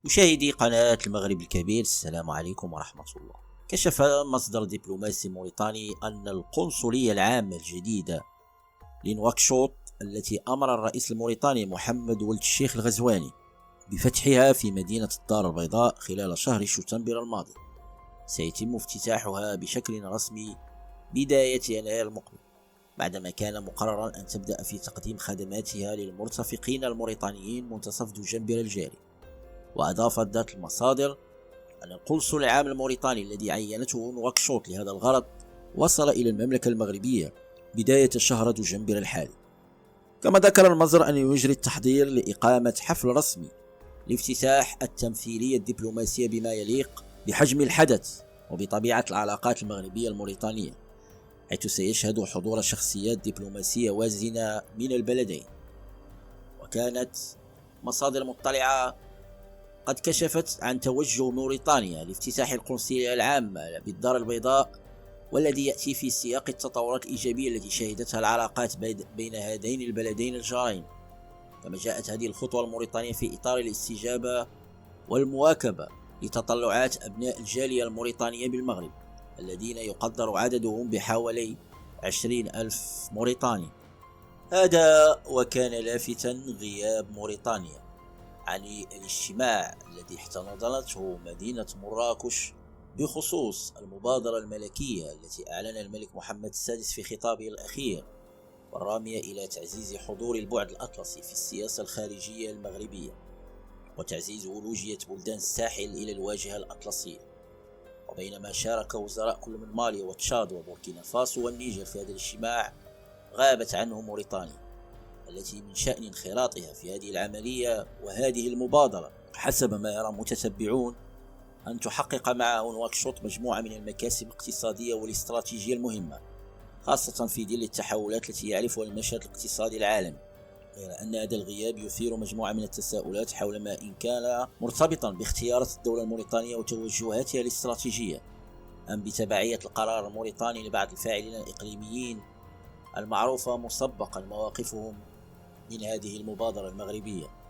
مشاهدي قناة المغرب الكبير، السلام عليكم ورحمة الله. كشف مصدر دبلوماسي موريتاني أن القنصلية العامة الجديدة لنواكشوط التي أمر الرئيس الموريتاني محمد ولد الشيخ الغزواني بفتحها في مدينة الدار البيضاء خلال شهر شتنبر الماضي سيتم افتتاحها بشكل رسمي بداية يناير المقبل، بعدما كان مقررا أن تبدأ في تقديم خدماتها للمرتفقين الموريتانيين منتصف دجنبر الجاري. وأضافت ذات المصادر أن القنصل العام الموريتاني الذي عينته نواكشوط لهذا الغرض وصل إلى المملكة المغربية بداية شهر دجنبر الحالي. كما ذكر المصدر أن يجري التحضير لإقامة حفل رسمي لافتتاح التمثيلية الدبلوماسية بما يليق بحجم الحدث وبطبيعة العلاقات المغربية الموريتانية، حيث سيشهد حضور شخصيات دبلوماسية وازنة من البلدين. وكانت مصادر مطلعة قد كشفت عن توجه موريتانيا لافتتاح القنصلية العامة بالدار البيضاء، والذي يأتي في سياق التطورات الإيجابية التي شهدتها العلاقات بين هذين البلدين الجارين. كما جاءت هذه الخطوة الموريتانية في إطار الاستجابة والمواكبة لتطلعات أبناء الجالية الموريتانية بالمغرب الذين يقدر عددهم بحوالي 20,000 موريتاني. هذا وكان لافتا غياب موريتانيا عن الاجتماع الذي احتضنته مدينة مراكش بخصوص المبادرة الملكية التي أعلن الملك محمد السادس في خطابه الأخير، والرامية إلى تعزيز حضور البعد الأطلسي في السياسة الخارجية المغربية وتعزيز أولوجية بلدان الساحل إلى الواجهة الأطلسية. وبينما شارك وزراء كل من مالي وتشاد وبوركينا فاسو والنيجر في هذا الاجتماع، غابت عنه موريتانيا التي من شأن انخراطها في هذه العملية وهذه المبادرة حسب ما يرى متتبعون أن تحقق مع نواكشوط مجموعة من المكاسب الاقتصادية والاستراتيجية المهمة، خاصة في ظل التحولات التي يعرفها المشهد الاقتصادي العالمي. غير أن هذا الغياب يثير مجموعة من التساؤلات حول ما إن كان مرتبطا باختيارات الدولة الموريتانية وتوجهاتها الاستراتيجية، أم بتبعية القرار الموريتاني لبعض الفاعلين الإقليميين المعروفة مسبقا مواقفهم من هذه المبادرة المغربية.